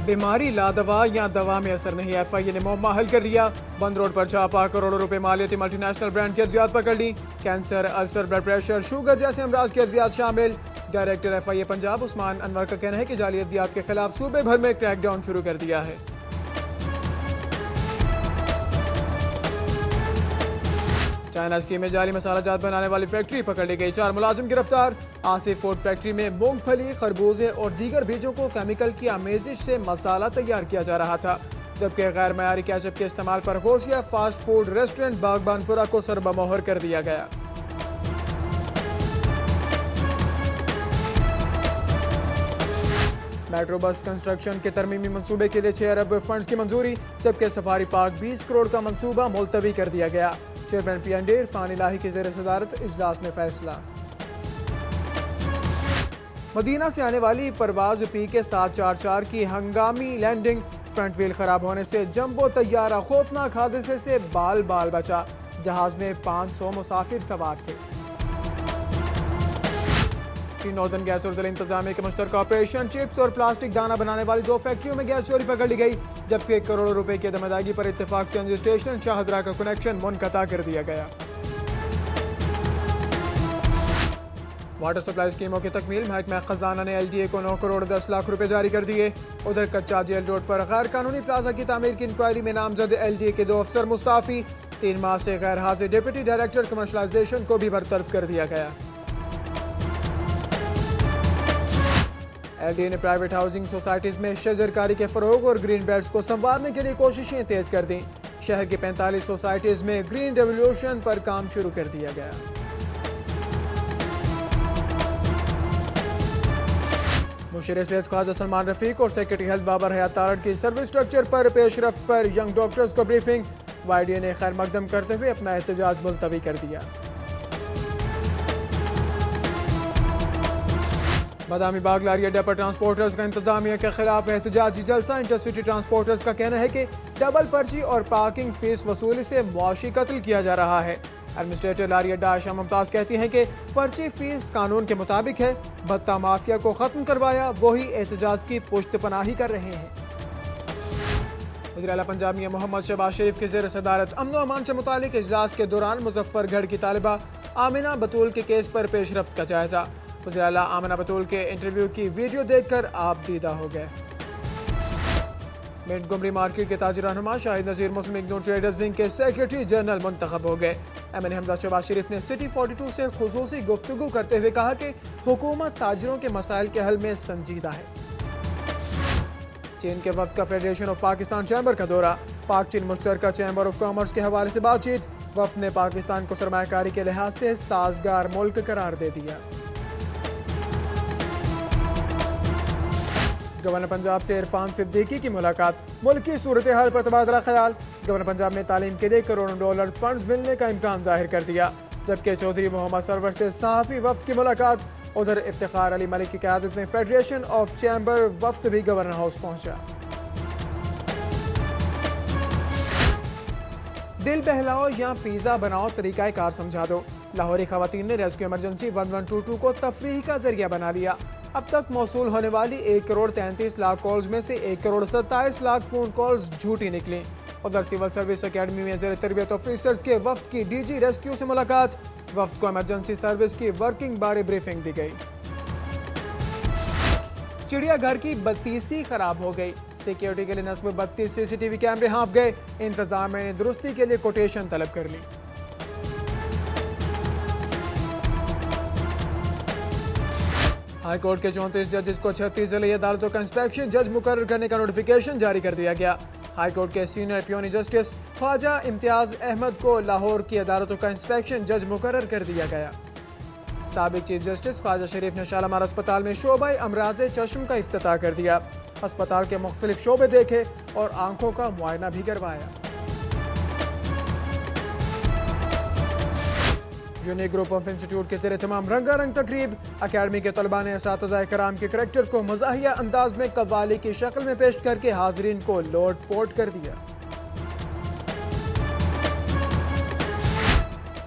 बीमारी लादवा या दवा में असर नहीं, FIA ने मुअम्मा हल कर लिया। बंद रोड पर छापा, करोड़ों रुपए मालियती मल्टीनेशनल ब्रांड की अद्वियात पकड़ ली। Cancer, ulcer, blood pressure, sugar जैसे अमराज की अद्वियात शामिल। डायरेक्टर FIA पंजाब उस्मान अनवर का कहना है कि जाली अद्वियात के खिलाफ सूबे भर में क्रैकडाउन शुरू कर दिया है। चाइना स्कीम में जाली मसाला जात बनाने वाली फैक्ट्री पकड़ ली गई, 4 मुलाजिम गिरफ्तार। आसिफ फूड फैक्ट्री में मूंगफली, खरबूजे और दीगर बीजों को केमिकल की आमेजिश से मसाला तैयार किया जा रहा था, जबकि गैर मयारी केचप के इस्तेमाल पर होशिया फास्ट फूड रेस्टोरेंट बागबानपुरा को सरबमोहर कर दिया गया। मेट्रो बस कंस्ट्रक्शन के तरमीमी मंसूबे के लिए 6 अरब फंड्स की मंजूरी, जबकि सफारी पार्क 20 करोड़ का मंसूबा मुलतवी कर दिया गया। चेयरमैन PND इरफान इलाही की ज़ेर सदारत इजलास में फैसला। मदीना से आने वाली परवाज PK 744 की हंगामी लैंडिंग, फ्रंट व्हील खराब होने से जंबो तैयारा खौफनाक हादसे से बाल बाल बचा। जहाज में 500 मुसाफिर सवार थे। नॉर्दर्न गैस और जिला इंतजामिया के मुश्तरका ऑपरेशन, चिप्स और प्लास्टिक दाना बनाने वाली 2 फैक्ट्रियों में गैस चोरी पकड़ ली गई, जबकि 1 करोड़ रुपए की अदम अदायगी पर इत्तेफाक से स्टेशन शाहदरा का कनेक्शन मुनक़ता कर दिया गया। वाटर सप्लाई स्कीमों की तकमील, महकमा खजाना ने LDA को 9 करोड़ 10 लाख रुपए जारी कर दिए। उधर कच्चा जेल रोड पर गैर कानूनी प्लाजा की तामीर की इंक्वायरी में नामजद LDA के 2 अफसर मुस्ताफी। 3 माह से गैर हाजिर डिप्टी डायरेक्टर कमर्शलाइजेशन को भी बरतरफ कर दिया गया। LDA ने प्राइवेट हाउसिंग सोसाइटीज में शजरकारी के फरोग और ग्रीन बेल्ट्स को संवारने के लिए कोशिशें तेज कर दी। शहर की 45 सोसाइटीज में ग्रीन रेवोल्यूशन पर काम शुरू कर दिया गया। मुशीर सेहत ख्वाजा सलमान रफीक और सेक्रेटरी हेल्थ बाबर हयात तारड़ की सर्विस स्ट्रक्चर पर पेशरफ्त पर यंग डॉक्टर्स को ब्रीफिंग। YDA ने खैर मकदम करते हुए अपना एहतजाज मुलतवी कर दिया। बादामी बाग लारी अड्डा पर ट्रांसपोर्टर्स का इंतजामिया के खिलाफ एहतजाजी जलसा। इंटरसिटी ट्रांसपोर्टर्स का कहना है कि डबल पर्ची और पार्किंग फीस वसूली से मुआशी कत्ल किया जा रहा है। एडमिनिस्ट्रेटर लारी अड्डा आशा मुमताज कहती हैं कि पर्ची फीस कानून के मुताबिक है, भत्ता माफिया को खत्म करवाया वही एहतजाज की पुश्त पनाही कर रहे हैं। वज़ीर आला पंजाब मियां मोहम्मद शहबाज शरीफ की ज़ेर सदारत अमन व अमान से मुतालिक इजलास के दौरान मुजफ्फरगढ़ की तालिबा आमिना बतूल के केस पर पेशरफ्त का जायजा। वज़ीर आला आमिना बतूल के इंटरव्यू की वीडियो देखकर आप दीदा हो गए। मिंटगोमरी मार्केट के ताजिर रहनुमा शाहिद नज़ीर मुस्लिम इग्नोर ट्रेडर्स विंग के सेक्रेटरी जनरल मुंतखब हो गए। MN हमजा शहबाज शरीफ ने सिटी 42 से खुसूसी गुफ्तगू करते हुए कहा कि हुकूमत ताजिरों के मसाइल के हल में संजीदा है। चीन के वक्त का फेडरेशन ऑफ पाकिस्तान चैम्बर का दौरा, पाक चीन मुश्तरका चैम्बर ऑफ कॉमर्स के हवाले से बातचीत। वफ्द ने पाकिस्तान को सरमायाकारी के लिहाज से साजगार मुल्क करार दे दिया। गवर्नर पंजाब से इरफान सिद्दीकी की मुलाकात, मुल्क की सूरत हाल पर तबादला ख्याल। गवर्नर पंजाब ने तालीम के लिए करोड़ों डॉलर फंड्स मिलने का इम्कान जाहिर कर दिया, जबकि चौधरी मोहम्मद सरवर से सहाफ़ी वफ्द की मुलाकात। उधर इफ्तिखार अली मलिक की क़यादत में फेडरेशन ऑफ चैम्बर वफ्द भी गवर्नर हाउस पहुंचा। दिल बहलाओ या पिज़्ज़ा बनाओ, तरीका कार समझा दो। लाहौरी खवातीन ने रेस्क्यू इमरजेंसी 1122 को तफरीह का जरिया बना लिया। अब तक मौसूल होने वाली 1 करोड़ 33 लाख कॉल्स में से 1 करोड़ 27 लाख फ़ोन कॉल्स झूठी निकली। उधर सिविल सर्विस अकेडमी में ज़ेर तरबियत ऑफिसर्स के वफ्द की DG रेस्क्यू से मुलाकात। वफ्द को इमरजेंसी सर्विस की वर्किंग बारे ब्रीफिंग दी गई। चिड़ियाघर की 32 खराब हो गई, सिक्योरिटी के लिए नस्ब 32 CCTV कैमरे हाँप गए। इंतजामिया ने दुरुस्ती के लिए कोटेशन तलब कर ली। हाई कोर्ट के 34 जजेस को 36 जिले अदालतों का इंस्पेक्शन जज मुकर्रर करने का नोटिफिकेशन जारी कर दिया गया। हाई कोर्ट के senior attorney justice Khawaja Imtiaz Ahmad को लाहौर की अदालतों का इंस्पेक्शन जज मुकर्रर कर दिया गया। साबिक चीफ जस्टिस ख्वाजा शरीफ ने शालामार अस्पताल में शोबा अमराज़े चश्म का इफ्तिताह कर दिया। अस्पताल के मुख्तलिफ शोबे देखे और आंखों का मुआयना भी करवाया। यूनिक ग्रुप ऑफ इंस्टीट्यूट के ज़रिए तमाम रंगारंग तकरीब, अकेडमी के तलबा ने असातिज़ा कराम के करैक्टर को मज़ाहिया अंदाज में कव्वाली की शक्ल में पेश करके हाजरीन को लोट पोट कर दिया।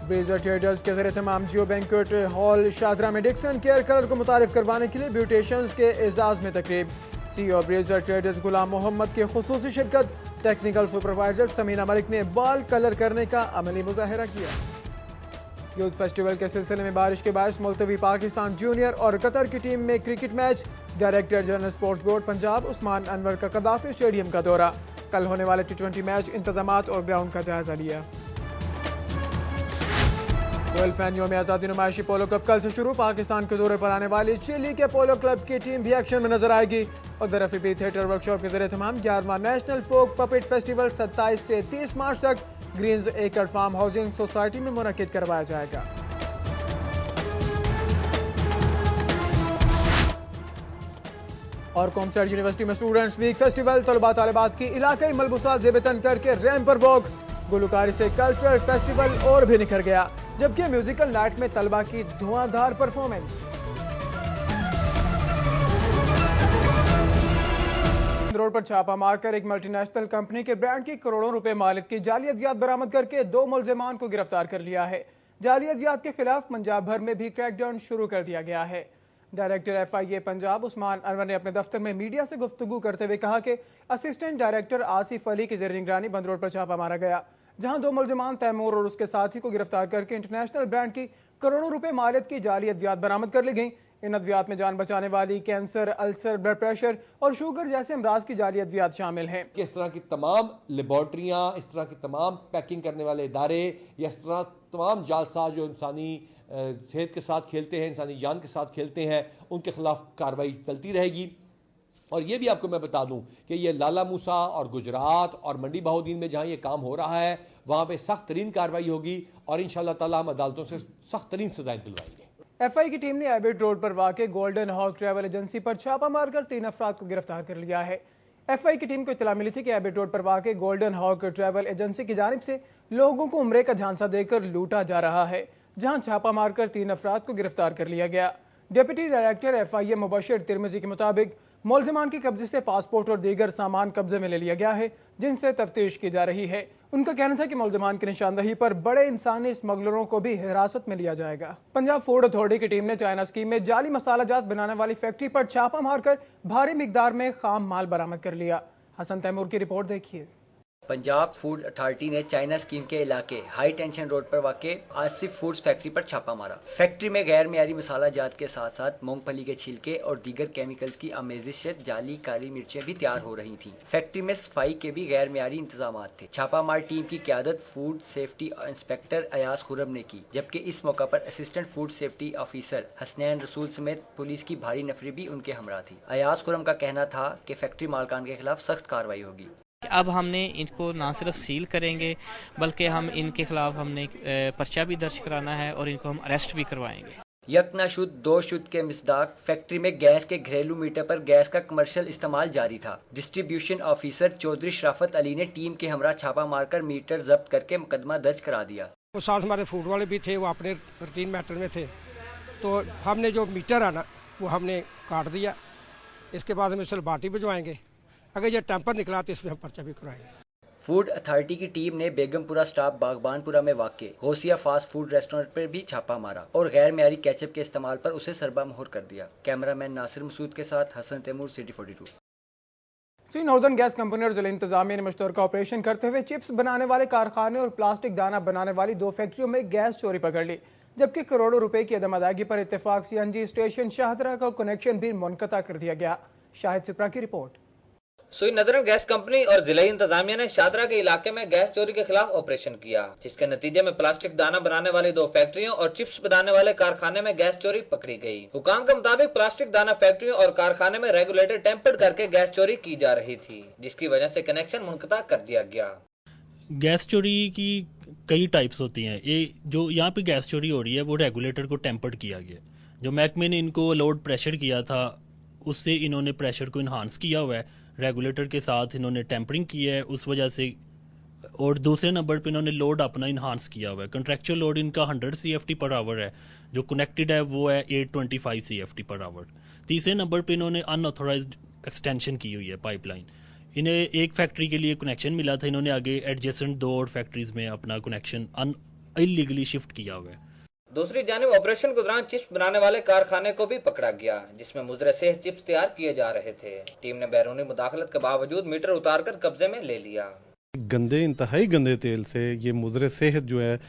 ब्रेजर ट्रेडर्स के ज़रिए तमाम जियो बैंक्वेट हॉल शादरा में डिक्सन केयर कलर को मुतारिफ करवाने के लिए ब्यूटिशियंस के एजाज में तकरीब। CEO blazer traders Ghulam Mohammad की खुसूसी शिरकत। टेक्निकल सुपरवाइजर समीना मलिक ने बाल कलर करने का अमली मुजाहिरा किया। यूथ फेस्टिवल के सिलसिले में बारिश के बायस मुलतवी पाकिस्तान जूनियर और कतर की टीम में cricket match. Director general sports board Punjab Usman Anwar का कदाफी स्टेडियम का दौरा। कल होने वाले T20 मैच इंतजामात और ग्राउंड का जायजा लिया। रोयल फैनियों में आज़ादी नुमाइशी पोलो कप कल से शुरू। पाकिस्तान के दौरे पर आने वाली चिली के पोलो क्लब की टीम भी एक्शन में नजर आएगी। और दरफी थिएटर वर्कशॉप के जरिए तमाम 11वां नेशनल फोक पपेट फेस्टिवल 27 से 30 मार्च तक ग्रीन्स एकड़ फार्म हाउसिंग सोसाइटी में मुनक्किद करवाया जाएगा। और कॉमसर्ट यूनिवर्सिटी में स्टूडेंट्स वीक फेस्टिवल। तलबा तालिबात की इलाकाई मलबूसात ज़ेबतन करके रैंप पर वॉक। गुलकारी से कल्चरल फेस्टिवल और भी निखर गया, जबकि म्यूजिकल नाइट में तलबा की धुआंधार परफॉर्मेंस। रोड पर छापा मारकर एक मल्टीनेशनल कंपनी के ब्रांड की करोड़ों रुपए मालिक की जाली अद्वियात बरामद करके 2 मुलजिमान को गिरफ्तार कर लिया है। जाली अद्वियात के खिलाफ पंजाब भर में भी क्रैकडाउन शुरू कर दिया गया है। डायरेक्टर FIA पंजाब उस्मान अनवर ने अपने दफ्तर में मीडिया से गुफ्तगू करते हुए कहा कि असिस्टेंट डायरेक्टर आसिफ अली की ज़ेर निगरानी बंद रोड पर छापा मारा गया, जहां 2 मुलजिमान तैमूर और उसके साथी को गिरफ्तार करके इंटरनेशनल ब्रांड की करोड़ों रुपए मालियत की जाली अद्वियात बरामद कर ली गई। इन अद्वियात में जान बचाने वाली कैंसर, अल्सर, ब्लड प्रेशर और शुगर जैसे अमराज की जाली अद्वियात शामिल हैं। इस तरह की तमाम लेबॉर्ट्रियाँ, इस तरह की तमाम पैकिंग करने वाले इदारे या इस तरह तमाम जालसाज जो इंसानी सेहत के साथ खेलते हैं, इंसानी जान के साथ खेलते हैं, उनके खिलाफ कार्रवाई चलती रहेगी। और ये भी आपको मैं बता दूं कि ये लाला मूसा और गुजरात और मंडी बहाउद्दीन में जहाँ ये काम हो रहा है वहाँ पे सख्त तरीन कार्रवाई होगी और इंशाअल्लाह ताला हम अदालतों से सख्त तरीन सजाएं दिलवाएंगे। FI की टीम ने एबिट रोड पर वाक़े गोल्डन हॉक ट्रैवल एजेंसी पर छापा मारकर 3 अफराद को गिरफ्तार कर लिया है। FI की टीम को इत्तला मिली थी कि एबिट रोड पर वाक़े गोल्डन हॉक ट्रैवल एजेंसी की जानिब से लोगों को उम्रे का झांसा देकर लूटा जा रहा है, जहां छापा मारकर 3 अफराद को गिरफ्तार कर लिया गया। Deputy director FIA Mubashir Tirmizi के मुताबिक मुलजिमान के कब्जे से पासपोर्ट और दीगर सामान कब्जे में ले लिया गया है, जिनसे तफ्तीश की जा रही है। उनका कहना था कि मुलजिमान की निशानदही पर बड़े इंसानी स्मगलरों को भी हिरासत में लिया जाएगा। पंजाब फूड अथॉरिटी की टीम ने चाइना स्कीम में जाली मसाला जात बनाने वाली फैक्ट्री पर छापा मारकर भारी मिकदार में खाम माल बरामद कर लिया। हसन तैमूर की रिपोर्ट देखिए। पंजाब फूड अथॉरिटी ने चाइना स्कीम के इलाके हाई टेंशन रोड पर वाक़े आसिफ फूड्स फैक्ट्री पर छापा मारा। फैक्ट्री में गैर मियारी मसाला जात के साथ साथ मूंगफली के छिलके और दीगर केमिकल्स की आमेजिश से जाली काली मिर्चें भी तैयार हो रही थीं। फैक्ट्री में सफाई के भी गैर मियारी इंतजाम थे। छापामार टीम की क़यादत food safety inspector Ayaz Khurram ने की, जबकि इस मौका पर assistant food safety officer Hasnain Rasool समेत पुलिस की भारी नफरी भी उनके हमरा थी। अयाज खुरम का कहना था कि फैक्ट्री मालकान के खिलाफ सख्त कार्रवाई होगी। अब हमने इनको ना सिर्फ सील करेंगे बल्कि हम इनके खिलाफ हमने पर्चा भी दर्ज कराना है और इनको हम अरेस्ट भी करवाएंगे। यकना शुद्ध दो शुद्ध के मिसदाक फैक्ट्री में गैस के घरेलू मीटर पर गैस का कमर्शियल इस्तेमाल जारी था। डिस्ट्रीब्यूशन ऑफिसर चौधरी शराफत अली ने टीम के हमरा छापा मारकर मीटर जब्त करके मुकदमा दर्ज करा दिया। वो साथ हमारे फूड वाले भी थे, वो अपने रूटीन मैटर में थे, तो हमने जो मीटर है ना वो हमने काट दिया। इसके बाद हम इसे बाटी भिजवाएंगे, अगर ये टेम्पर निकला तो इसमें हम पर्चा भी कराएंगे। फूड अथॉरिटी की टीम ने बेगमपुरा स्टॉप बागबानपुरा में वाक़े गौसिया फास्ट फूड रेस्टोरेंट पर भी छापा मारा और गैर मियारी केचप के इस्तेमाल पर उसे सरबा मोहर कर दिया। कैमरामैन नासिर मसूद के साथ हसन तैमूर, सिटी 42। सी नॉर्दर्न गैस कंपनी और जिला इंतजामिया ने मुश्तरका ऑपरेशन करते हुए चिप्स बनाने वाले कारखाने और प्लास्टिक दाना बनाने वाली 2 फैक्ट्रियों में गैस चोरी पकड़ ली, जबकि करोड़ों रुपए की अदम अदायगी पर इत्तेफाक CNG स्टेशन शाहदरा का कनेक्शन भी मुनक़ता कर दिया गया। शाहिद सिप्रा की रिपोर्ट। सुई नदरन गैस कंपनी और जिला इंतजामिया ने शाहदरा के इलाके में गैस चोरी के खिलाफ ऑपरेशन किया, जिसके नतीजे में प्लास्टिक दाना बनाने वाली 2 फैक्ट्रियों और चिप्स बनाने वाले कारखाने में गैस चोरी पकड़ी गई। हुकाम के मुताबिक प्लास्टिक दाना फैक्ट्रियों और कारखाने में रेगुलेटर टेम्पर्ड करके गैस चोरी की जा रही थी, जिसकी वजह से कनेक्शन मुनक़ता कर दिया गया। गैस चोरी की कई टाइप्स होती हैं। ये जो यहाँ पे गैस चोरी हो रही है वो रेगुलेटर को टेम्पर्ड किया गया। जो महकमे ने इनको लोड प्रेशर किया था उससे इन्होंने प्रेशर को इन्हांस किया हुआ है, रेगुलेटर के साथ इन्होंने टेम्परिंग की है उस वजह से। और दूसरे नंबर पे इन्होंने लोड अपना इन्हांस किया हुआ है। कंट्रेक्चुअल लोड इनका 100 CFT पर आवर है, जो कनेक्टेड है वो है 825 CFT पर आवर। तीसरे नंबर पे इन्होंने अनऑथोराइज्ड एक्सटेंशन की हुई है पाइपलाइन। इन्हें एक फैक्ट्री के लिए कनेक्शन मिला था, इन्होंने आगे एडजेसेंट 2 और फैक्ट्रीज में अपना कनेक्शन इलीगली शिफ्ट किया हुआ है। दूसरी जानिब ऑपरेशन के दौरान चिप्स बनाने वाले कारखाने को भी पकड़ा गया, जिसमें मुजरे से चिप्स तैयार किए जा रहे थे। टीम ने बैरूनी मुदाखलत के बावजूद मीटर उतारकर कब्जे में ले लिया। गंदे, इंतहाई गंदे तेल से ये मुजरे सेहत जो है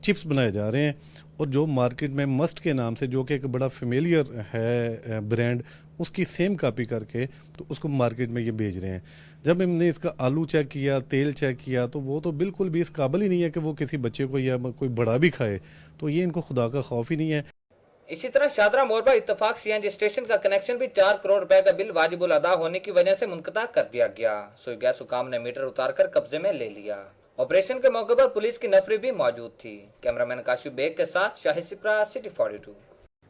चिप्स बनाए जा रहे हैं, और जो मार्केट में मस्ट के नाम से, जो कि एक बड़ा फेमिलियर है ब्रांड, उसकी सेम कॉपी करके तो उसको मार्केट में ये बेच रहे हैं। जब हमने इसका आलू चेक किया, तेल चेक किया, तो वो तो बिल्कुल भी इस काबिल ही नहीं है कि वो किसी बच्चे को या कोई बड़ा भी खाए। तो ये इनको खुदा का खौफ ही नहीं है। इसी तरह शादरा मोरबा इत्तेफाक सीएनजी स्टेशन का कनेक्शन भी 4 करोड़ रुपए का बिल वाजिबुल अदा होने की वजह से मुनक़ता कर दिया गया। सुई गैस हुकाम ने मीटर उतारकर कब्जे में ले लिया। ऑपरेशन के मौके पर पुलिस की नफरी भी मौजूद थी। कैमरामैन काशिफ बेग के साथ Shahid Sipra, city 42।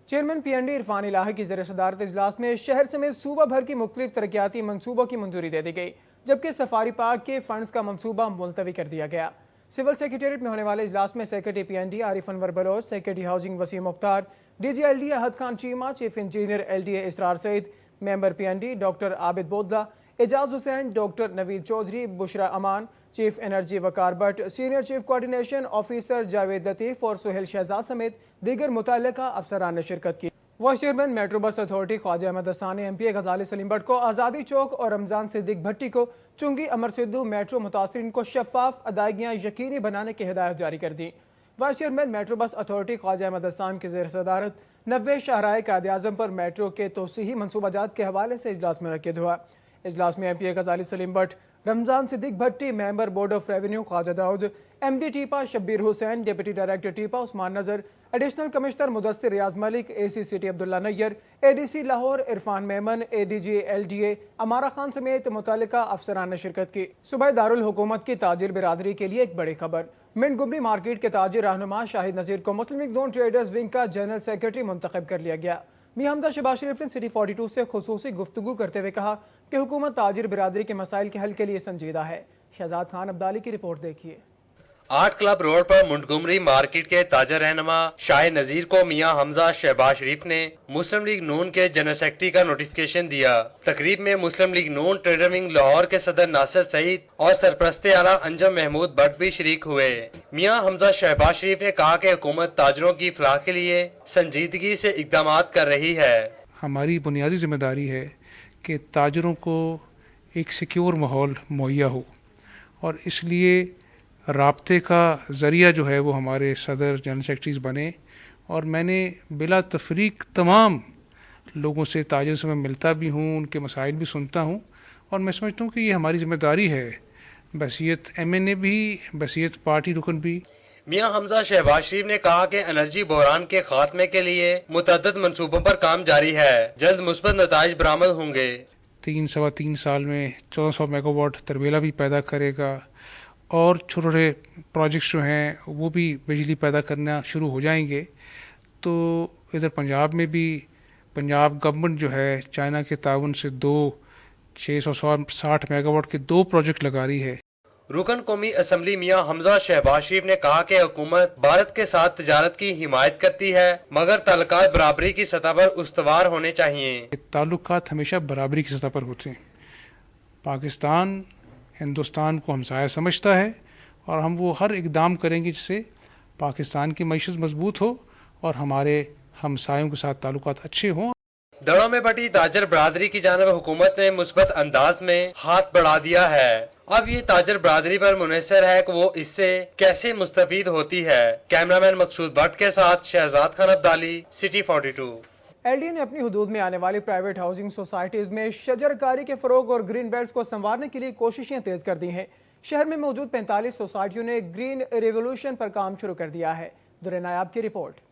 Chairman PND Irfan Elahi की ज़ेर सदारत इजलास में शहर समेत सूबा भर की मुख्तलिफ तरक्याती मनसूबों की मंजूरी दे दी गई, जबकि सफारी पार्क के फंड्स का मनसूबा मुलतवी कर दिया गया। सिविल सेक्रेटेरिएट में होने वाले इजलास में secretary PND Arif Anwar Baloch, secretary housing Waseem Mukhtar, DG LDA Ahad Khan Cheema, chief engineer LDA Israr Saeed, member PND doctor Abid Bodla, Ejaz Hussain, doctor Naveed Chaudhry, Bushra Aman, chief energy Waqar Bhatt, senior chief coordination officer Javed Latif और सुहेल शहजाद समेत दीगर मुतल्लिका अफसरान ने शिरकत की। Vice chairman metro bus authority Khawaja Ahmad Hasani, MPA Ghazali Saleem Bhatt को आज़ादी चौक और रमजान सिद्दीक भट्टी को चुंगी अमर सिद्धू मेट्रो मुतासरीन को शफाफ अदायगियाँ यकीनी बनाने की हिदायत जारी कर दी। Vice chairman metro bus authority Khawaja Ahmad Hassan की ज़ेर सदारत 90 शाहराए कायद आज़म पर मेट्रो के तोसीही मनसूबाजात के हवाले से इजलास मुनक्किद हुआ। इजलास में MPA Ghazali Saleem Bhatt, Ramzan Siddique Bhatti, member board of revenue Khawaja Dawood, MD TEPA Shabbir Hussain, deputy director TEPA Usman Nazar, additional commissioner Mudassir Riaz Malik, AC city Abdullah Nayyar, ADC Lahore Irfan Memon, ADG LDA अमारा खान समेत मुतल्लिका अफसरान ने शिरकत की। सुबह दारुल हुकूमत की ताजिर बिरादरी के लिए एक बड़ी खबर। मिंट गुमरी मार्केट के ताजिर रहनुमा शाहिद नजीर को मुस्लिम लीग नून ट्रेडर्स विंग का जनरल सेक्रेटरी मुंतखब कर लिया गया। मियां हमजा शहबाज शरीफ ने सिटी 42 से खुसूसी गुफ्तगू करते हुए कहा कि हुकूमत ताजिर बिरादरी के मसाइल के हल के लिए संजीदा है। शहजाद खान अब्दाली की रिपोर्ट देखिए। 8 क्लब रोड पर मुंटगुमरी मार्केट के ताजर रहनुमा शाहिद नजीर को मियां हमजा शहबाज शरीफ ने मुस्लिम लीग नून के जनरल सेक्रेटरी का नोटिफिकेशन दिया। तकरीब में मुस्लिम लीग नून ट्रेडर विंग लाहौर के सदर नासिर सईद और सरपरस्ते आला अंजम महमूद भट्ट भी शरीक हुए। मियां हमजा शहबाज शरीफ ने कहा कि हुकूमत ताजरों की फलाह के लिए संजीदगी से इकदाम कर रही है। हमारी बुनियादी जिम्मेदारी है कि ताजरों को एक सिक्योर माहौल मुहैया हो, और इसलिए राब्ते का ज़रिया जो है वो हमारे सदर जनरल सेक्रेटरीज़ बने। और मैंने बिला तफरीक तमाम लोगों से, ताजिर से मैं मिलता भी हूँ, उनके मसाइल भी सुनता हूँ, और मैं समझता हूँ कि ये हमारी ज़िम्मेदारी है, बसीयत MNA भी, बसीयत पार्टी रुकन भी। मियां हमजा शहबाज शरीफ ने कहा कि एनर्जी बहरान के खात्मे के लिए मुतअद्दिद मंसूबों पर काम जारी है, जल्द मुस्बत नताइज बरामद होंगे। 3-3.25 साल में 1400 मेगावाट तरबेला भी पैदा करेगा, और छोटे छोटे प्रोजेक्ट्स जो हैं वो भी बिजली पैदा करना शुरू हो जाएंगे। तो इधर पंजाब में भी पंजाब गवर्नमेंट जो है चाइना के ताउन से 660 मेगावाट के 2 प्रोजेक्ट लगा रही है। रुकन कौमी असम्बली मियां हमजा शहबाज शरीफ ने कहा कि हुकूमत भारत के साथ तजारत की हिमायत करती है, मगर ताल्लुकात बराबरी की सतह पर उस्तवार होने चाहिए। ताल्लुकात हमेशा बराबरी की सतह पर होते हैं। पाकिस्तान हिंदुस्तान को हमसाया समझता है, और हम वो हर इकदाम करेंगे जिससे पाकिस्तान की मईशत मजबूत हो और हमारे हमसायों के साथ ताल्लुकात अच्छे हों। दड़ों में बटी ताजर बरादरी की जानिब हुकूमत ने मुस्बत अंदाज में हाथ बढ़ा दिया है। अब ये ताजर बरादरी पर मुनहसर है कि वो इससे कैसे मुस्तफीद होती है। कैमरामैन मकसूद भट्ट के साथ शहजाद खान अब्दाली, सिटी 42। LDA ने अपनी हुदूद में आने वाली प्राइवेट हाउसिंग सोसाइटीज़ में शजरकारी के फ़रोग और ग्रीन बेल्ट्स को संवारने के लिए कोशिशें तेज़ कर दी हैं। शहर में मौजूद 45 सोसाइटियों ने ग्रीन रेवोल्यूशन पर काम शुरू कर दिया है। दुरे नायाब की रिपोर्ट।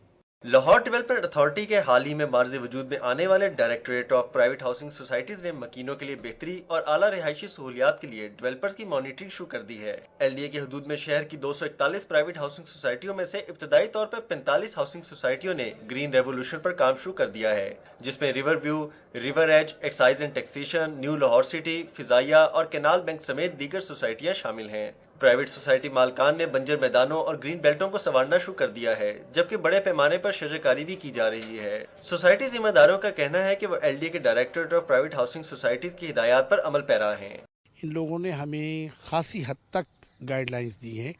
लाहौर डेवलपमेंट अथॉरिटी के हाल ही में मार्ज़ वजूद में आने वाले directorate of private housing societies ने मकीनों के लिए बेहतरी और आला रिहायशी सहूलियात के लिए डेवलपर्स की मॉनिटरिंग शुरू कर दी है। LDA की हदूद में शहर की 241 प्राइवेट हाउसिंग सोसाइटियों में से इब्तदाई तौर पर 45 हाउसिंग सोसाइटियों ने ग्रीन रेवोल्यूशन पर काम शुरू कर दिया है, जिसमें river view, river edge, excise and taxation, new Lahore city, Fazaia और कैनाल बैंक समेत दीगर सोसाइटियाँ शामिल हैं। प्राइवेट सोसाइटी मालकान ने बंजर मैदानों और ग्रीन बेल्टों को संवारना शुरू कर दिया है, जबकि बड़े पैमाने पर शजरकारी भी की जा रही है। सोसाइटी जिम्मेदारों का कहना है कि वो LDA के directorate of private housing societies की हिदायत पर अमल पैरा हैं। इन लोगों ने हमें खासी हद तक गाइडलाइंस दी हैं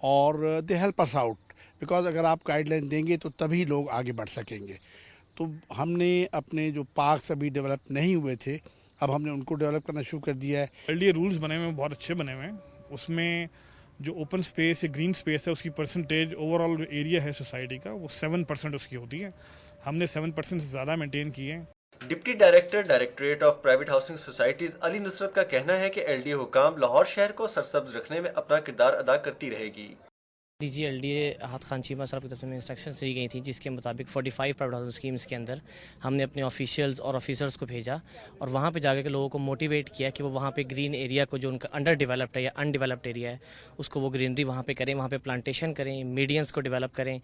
और they help us out because अगर आप गाइडलाइन देंगे तो तभी लोग आगे बढ़ सकेंगे। तो हमने अपने जो पार्क्स अभी डेवलप नहीं हुए थे, अब हमने उनको डेवलप करना शुरू कर दिया है। एलडीए रूल्स बने हुए हैं, बहुत अच्छे बने हुए हैं। उसमें जो ओपन स्पेस या ग्रीन स्पेस है उसकी परसेंटेज ओवरऑल एरिया है सोसाइटी का, वो 7% उसकी होती है। हमने 7% से ज़्यादा मेंटेन किए हैं। Deputy director directorate of private housing societies Ali Nusrat का कहना है कि एलडीए हुकाम लाहौर शहर को सरसब्ज रखने में अपना किरदार अदा करती रहेगी। डीजी एलडीए हाथ खान चीमा साहब की तरफ से इंस्ट्रक्शंस दी गई थी, जिसके मुताबिक 45 प्राइवेट हाउसिंग स्कीम्स के अंदर हमने अपने ऑफिशियल्स और ऑफिसर्स को भेजा और वहाँ पे जाकर के लोगों को मोटिवेट किया कि वो वहाँ पे ग्रीन एरिया को, जो उनका अंडर डेवलप्ड है या अनडेवलप्ड एरिया है, उसको वो ग्रीनरी वहाँ पे करें, वहाँ पे प्लांटेशन करें, मीडियंस को डेवलप करें।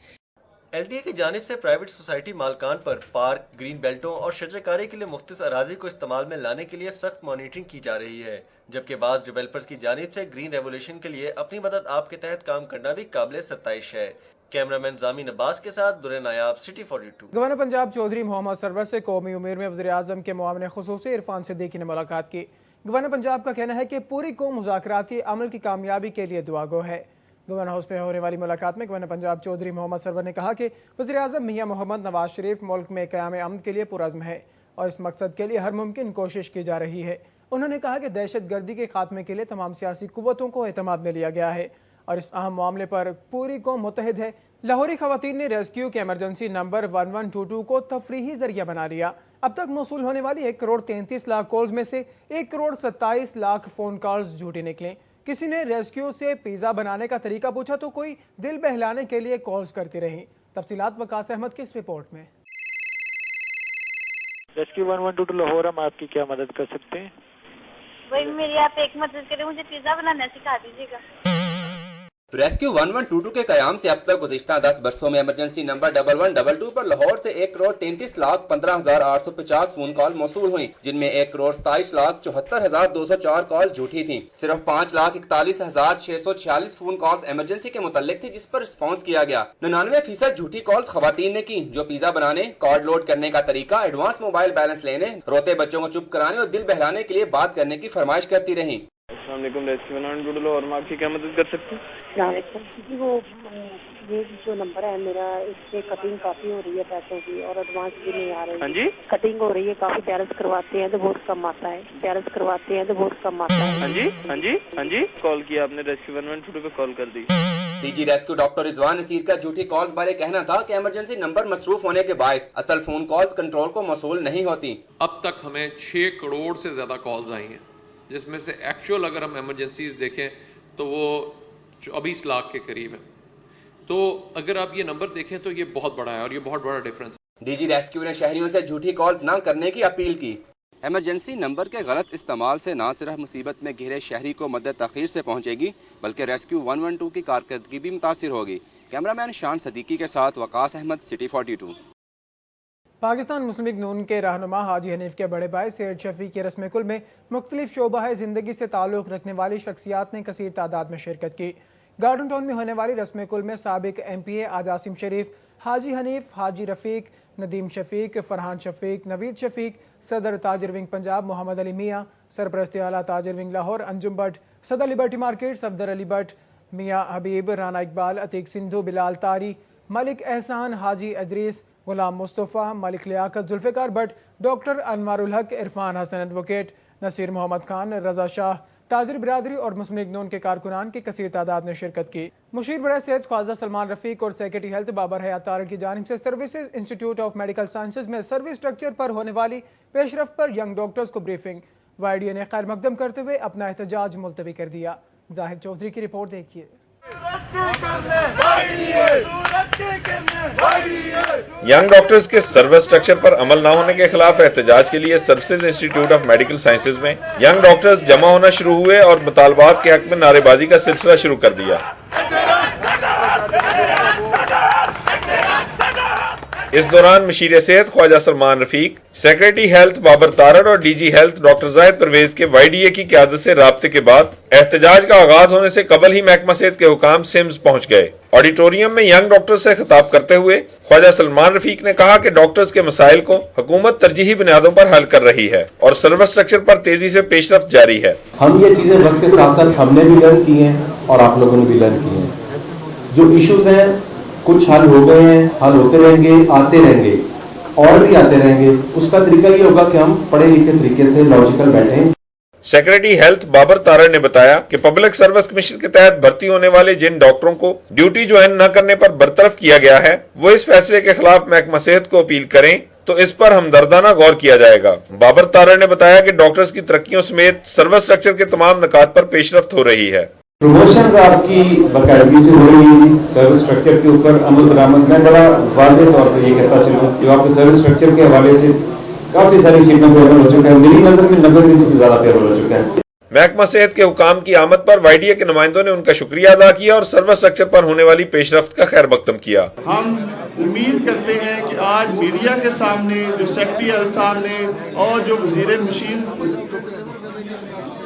एलडीए की जानिब से प्राइवेट सोसाइटी मालकान पर पार्क, ग्रीन बेल्टों और शजरकारी के लिए मुख्तस अराजी को इस्तेमाल में लाने के लिए सख्त मॉनिटरिंग की जा रही है, जबकि बाज़ डेवलपर्स की जानिब से ग्रीन रेवोल्यूशन के लिए अपनी मदद आप के तहत काम करना भी काबिल सत्ताइश है। कैमरामैन जामीन अब्बास के साथ दुरे नायाब, सिटी 42। गवर्नर पंजाब चौधरी मोहम्मद सरवर से कौमी उम्मीर में वज़ीर आज़म के मुआविन खुसूसी इरफान सिद्दीकी ने मुलाकात की। गवर्नर पंजाब का कहना है कि पूरी कौम मुज़ाकराती अमल की कामयाबी के लिए दुआगो है। गवर्नर हाउस में होने वाली मुलाकात में गवर्नर पंजाब चौधरी मोहम्मद सरवर ने कहा कि वज़ीर आज़म मियां मोहम्मद नवाज शरीफ मुल्क में क़याम अमन के लिए पुरज़्म है और इस मकसद के लिए हर मुमकिन कोशिश की जा रही है। उन्होंने कहा कि दहशत गर्दी के खात्मे के लिए तमाम सियासी कुव्वतों को एतमाद में लिया गया है और इस अहम मामले पर पूरी कौम मुत्तहिद है। लाहौरी खवातीन ने रेस्क्यू के एमरजेंसी नंबर 1122 को तफरीही जरिया बना लिया। अब तक मौसूल होने वाली 1 करोड़ 33 लाख कॉल्स में से 1 करोड़ 27 लाख फ़ोन कॉल्स झूठी निकले। किसी ने रेस्क्यू से पिज़्ज़ा बनाने का तरीका पूछा तो कोई दिल बहलाने के लिए कॉल्स करती रही। तफसीलात वकास अहमद की इस रिपोर्ट में। रेस्क्यू 1122 लाहौर, हम आपकी क्या मदद कर सकते हैं? भाई मेरी आप एक मदद करें, मुझे पिज़्ज़ा बनाना सिखा दीजिएगा। रेस्क्यू 1122 के कयाम से अब तक गुज़िश्ता 10 बरसों में इमरजेंसी नंबर 1122 पर लाहौर से 1 करोड़ 33 लाख 15,850 फोन कॉल मौसूल हुई, जिनमें 1 करोड़ 27 लाख 74,204 कॉल झूठी थी। सिर्फ 5,41,646 फोन कॉल्स इमरजेंसी के मुताल्लिक थी, जिस पर रिस्पॉन्स किया गया। 99% झूठी कॉल्स खवातीन ने की, जो पिज़्ज़ा बनाने, कार्ड लोड करने का तरीका, एडवांस मोबाइल बैलेंस लेने, रोते बच्चों को चुप कराने और दिल बहलाने के लिए बात करने की फरमाइश करती रही। रेस्क्यू 1122 और हम आपकी क्या मदद कर सकते हैं? वो ये जो नंबर है मेरा, इससे कटिंग काफी हो रही है पैसों की और एडवांस भी नहीं आ रही है। हाँ जी, कटिंग हो रही है, काफी बैलेंस करवाते हैं तो बहुत कम आता है, बैलेंस करवाते हैं तो बहुत कम आता है। हाँ जी, हाँ जी, हाँ जी, कॉल किया आपने, रेस्क्यू 1122 पे कॉल कर दी। DG rescue doctor Rizwan Naseer का झूठी कॉल्स बारे कहना था कि इमरजेंसी नंबर मसरूफ होने के बायस असल फोन कॉल्स कंट्रोल को मौसूल नहीं होती। अब तक हमें 6 करोड़ से ज्यादा कॉल्स आई हैं, जिसमें से एक्चुअल अगर हम इमरजेंसीज देखें तो वो 24 लाख के करीब है। तो अगर आप ये नंबर देखें तो ये बहुत बड़ा है और ये बहुत बड़ा डिफरेंस है। डीजी रेस्क्यू ने शहरियों से झूठी कॉल्स न करने की अपील की। इमरजेंसी नंबर के गलत इस्तेमाल से न सिर्फ मुसीबत में घिरे शहरी को मदद तखीर से पहुंचेगी, बल्कि रेस्क्यू 112 की कारकर्दगी भी मुतासिर होगी। कैमरामैन शान सदीकी के साथ वकास अहमद, सिटी 42। पाकिस्तान मुस्लिम लीग नून के रहनुमा हाजी हनीफ के बड़े भाई सैयद शफी के रस्म कुल में मुख्तलिफ शोबा ज़िंदगी से ताल्लुक़ रखने वाली शख्सियात ने कसीर तादाद में शिरकत की। गार्डन टाउन में होने वाली रस्म कुल में साबिक MPA आजासिम शरीफ, हाजी हनीफ, हाजी रफ़ीक, नदीम शफीक, फरहान शफीक, नवीद शफीक, सदर ताजर विंग पंजाब मोहम्मद अली मियाँ, सरपरस्त आला ताजर विंग लाहौर अंजुम भट्ट, सदर लिबर्टी मार्केट सफदर अली भट्ट, मियाँ हबीब, राना इकबाल, अतीक सिंधु, बिलाल तारी, मलिक एहसान, हाजी अदरीस, गुलाम मुस्तफ़ा, मलिक लियाकत, जुल्फ़िकार भट्ट, डॉक्टर अनवारुल हक, इरफान हसन एडवोकेट, नसीर मोहम्मद खान, रजा शाह, ताजर बिरादरी और मुस्लिम लीग नून के कारकुनान की कसीर तादाद ने शिरकत की। मुशीर बड़ा सेहत ख्वाजा सलमान रफ़ीक और सेक्रेटरी हेल्थ बाबर हयात तारड़ की जानिब से services institute of medical sciences में सर्विस स्ट्रक्चर पर होने वाली पेशरफ पर यंग डॉक्टर्स को ब्रीफिंग। YDA ने खैर मकदम करते हुए अपना एहतजाज मुलतवी कर दिया। जाहिद चौधरी की रिपोर्ट देखिए। यंग डॉक्टर्स के सर्विस स्ट्रक्चर पर अमल न होने के खिलाफ एहतजाज के लिए services institute of medical sciences में यंग डॉक्टर्स जमा होना शुरू हुए और मुतालबात के हक में नारेबाजी का सिलसिला शुरू कर दिया। इस दौरान मशीर सेहत ख्वाजा सलमान रफीक, सेक्रेटरी हेल्थ बाबर तारड़ और DG health doctor Zahid Pervez के YDA की क़यादत से राब्ते के बाद एहतजाज का आगाज होने से कबल ही महकमा सेहत के हुकाम सिम्स पहुंच गए। ऑडिटोरियम में यंग डॉक्टर्स से खिताब करते हुए ख्वाजा सलमान रफीक ने कहा कि डॉक्टर्स के मसाइल को हुकूमत तरजीही बुनियादों पर हल कर रही है और सर्विस स्ट्रक्चर पर तेजी से पेशरफ्त जारी है। हम ये चीजें वक्त के साथ साथ हमने भी लर्न की हैं और आप लोगों ने भी लर्न की हैं। जो इश्यूज हैं कुछ हल हो गए हैं, हल होते रहेंगे, आते रहेंगे और भी आते रहेंगे। उसका तरीका ये होगा कि हम पढ़े लिखे तरीके से लॉजिकल बैठें। सेक्रेटरी हेल्थ बाबर तारड़ ने बताया कि पब्लिक सर्विस कमीशन के तहत भर्ती होने वाले जिन डॉक्टरों को ड्यूटी ज्वाइन न करने पर बरतरफ किया गया है वो इस फैसले के खिलाफ महकमा सेहत को अपील करें तो इस पर हमदर्दाना गौर किया जाएगा। बाबर तारड़ ने बताया कि डॉक्टर्स की तरक्कियों समेत सर्विस स्ट्रक्चर के तमाम निकात पर पेशरफ्त हो रही है। प्रमोशंस आपकी बाकायदगी से हो रही है, सर्विस स्ट्रक्चर के ऊपर अमल दरामद। मैं बड़ा वाज़ेह तौर पर ये कहता चलूँ जो आपके सर्विस स्ट्रक्चर के हवाले से काफी सारी चीजों पे अमल हो चुका है, मेरी नजर में 90% से ज्यादा पे अमल हो चुका है। महकमा सेहत के हुकाम की आमद पर वाईडीए के नुमाइंदों ने उनका शुक्रिया अदा किया और सर्विस स्ट्रक्चर पर होने वाली पेशरफ्त का खैर मकदम किया। हम उम्मीद करते हैं कि आज मीडिया के सामने जो सेक्रेटरी हेल्थ साहब ने और जो वजीर मशीन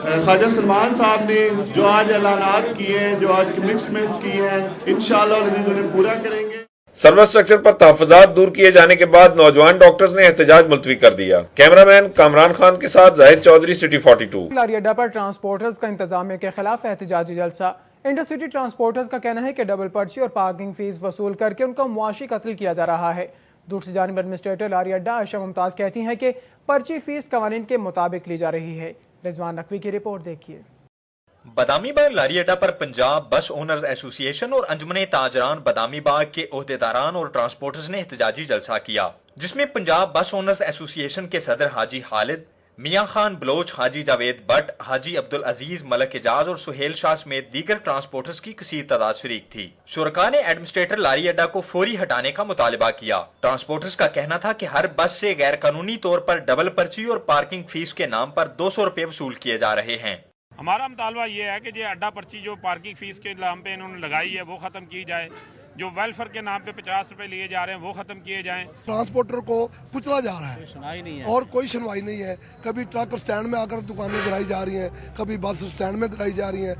ख्वाजा सलमान साहब ने जो आज ऐलानात किए हैं, जो आज कमिटमेंट्स किए हैं, इंशाअल्लाह उन्हें पूरा करेंगे। सर्विस स्ट्रक्चर पर तहफ़्फ़ुज़ात दूर किए जाने के बाद नौजवान डॉक्टर्स ने एहतजाज मुलतवी कर दिया। कैमरामैन कामरान खान के साथ जाहिद चौधरी, सिटी 42। लारी अड्डा पर ट्रांसपोर्टर्स का इंतजामिया के खिलाफ एहतजाजी जलसा। इंटरसिटी ट्रांसपोर्टर्स का कहना है कि डबल पर्ची और पार्किंग फीस वसूल करके उनका मुआशी कत्ल किया जा रहा है। दूसरी जानिब एडमिनिस्ट्रेटर लारी अड्डा आयशा मुमताज कहती हैं कि पर्ची फीस कवानीन के मुताबिक ली जा रही है। रिजवान नकवी की रिपोर्ट देखिए। बदामी बाग लारी अड्डा पर पंजाब बस ओनर्स एसोसिएशन और अंजुमन ताजरान बदामी बाग के ओहदेदारान और ट्रांसपोर्टर्स ने एहतजाजी जलसा किया, जिसमें पंजाब बस ओनर्स एसोसिएशन के सदर हाजी खालिद, मियां खान बलोच, हाजी जावेद भट्ट, हाजी अब्दुल अजीज, मलक एजाज और सुहेल शाह समेत दीगर ट्रांसपोर्टर्स की कसीर तादाद शरीक थी। शुरका ने एडमिनिस्ट्रेटर लारी अड्डा को फौरी हटाने का मुतालिबा किया। ट्रांसपोर्टर्स का कहना था कि हर बस से गैर कानूनी तौर पर डबल पर्ची और पार्किंग फीस के नाम पर 200 रुपए वसूल किए जा रहे हैं। हमारा मुतालबा ये है कि जो अड्डा पर्ची जो पार्किंग फीस के नाम पे इन्होंने लगाई है वो ख़त्म की जाए, जो वेलफेयर के नाम पे 50 रुपए लिए जा रहे हैं वो ख़त्म किए जाएं। ट्रांसपोर्टर को कुचला जा रहा है, सुनाई नहीं है और कोई सुनवाई नहीं है। कभी ट्रक स्टैंड में आकर दुकानें गिराई जा रही हैं, कभी बस स्टैंड में गिराई जा रही हैं।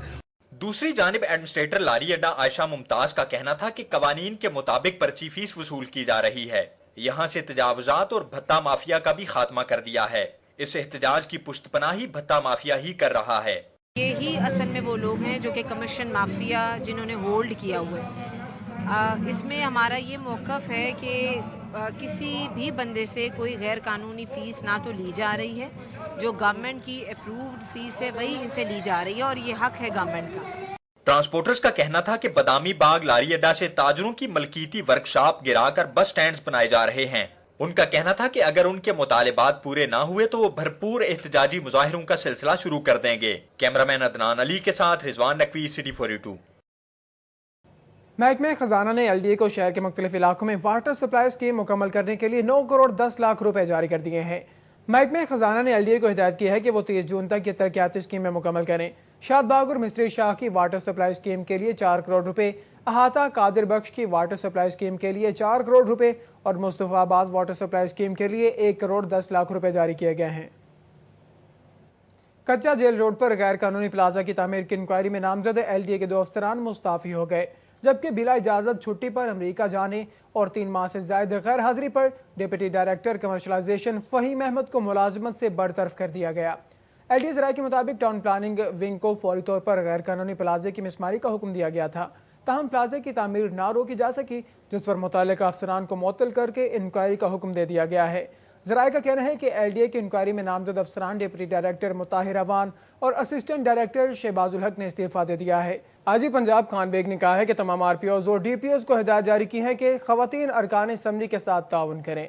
दूसरी जानिब एडमिनिस्ट्रेटर लारी अड्डा आयशा मुमताज का कहना था कि कवानीन के मुताबिक पर्ची फीस वसूल की जा रही है। यहाँ से तजावुजात और भत्ता माफिया का भी खात्मा कर दिया है। इस एहतजाज की पुश्तपनाही भत्ता माफिया ही कर रहा है। ये ही असल में वो लोग हैं जो कि कमीशन माफिया जिन्होंने होल्ड किया हुआ है। इसमें हमारा ये मौक़िफ़ है कि किसी भी बंदे से कोई गैर कानूनी फ़ीस ना तो ली जा रही है, जो गवर्नमेंट की अप्रूव्ड फ़ीस है वही इनसे ली जा रही है और ये हक है गवर्नमेंट का। ट्रांसपोर्टर्स का कहना था कि बदामी बाग लारी अड्डा से ताजरों की मलकीती वर्कशॉप गिराकर बस स्टैंड्स बनाए जा रहे हैं। उनका कहना था कि अगर उनके मुतालिबात पूरे ना हुए तो वो भरपूर एहतजाजी मुजाहिरों का सिलसिला शुरू कर देंगे। कैमरामैन अदनान अली के साथ रिजवान नकवी, सिटी 42। महकमा खजाना ने LDA को शहर के मुख्तलिफ इलाकों में वाटर सप्लाई स्कीम मुकम्मल करने के लिए 9 करोड़ 10 लाख रुपए जारी कर दिए हैं। महकमा खजाना ने LDA को हिदायत की है कि वो 30 जून तक ये तरक्याती स्कीमें मुकम्मल करें। शादबाग और मिस्त्री शाह की वाटर सप्लाई स्कीम के लिए 4 करोड़ रुपए, अहाता कादिर बख्श की वाटर सप्लाई स्कीम के लिए 4 करोड़ रुपए और मुस्तफाबाद वाटर सप्लाई स्कीम के लिए 1 करोड़ 10 लाख रुपए जारी किए गए हैं। कच्चा जेल रोड पर गैर कानूनी प्लाजा की तामीर की इंक्वायरी में नामजद LDA के 2 अफसरान मुस्ताफी हो गए, जबकि बिला इजाजत छुट्टी पर अमेरिका जाने और 3 माह से ज्यादा गैर हाजिरी पर deputy director commercialisation Faheem Ahmad को मुलाजमत से बरतरफ कर दिया गया। LDA ज़राए के मुताबिक टाउन प्लानिंग विंग को फौरी तौर पर गैर कानूनी प्लाजे की मिसमारी का हुक्म दिया गया था, ताहम प्लाजे की तामीर ना रोकी जा सकी, जिस पर मुतल्लिका अफसरान को मुअत्तल करके इंक्वायरी का हुक्म दे दिया गया है। ज़राए का कहना है कि LDA की इंक्वायरी में नामजद अफसरान डिप्टी डायरेक्टर मुताहिर अवान और असिस्टेंट डायरेक्टर शहबाजुल हक ने इस्तीफा दे दिया है। आज ही पंजाब खान बेग ने कहा है कि तमाम RPOs और DPOs को हिदायत जारी की है कि खवातीन अरकान असम्बली के साथ ताउन करें।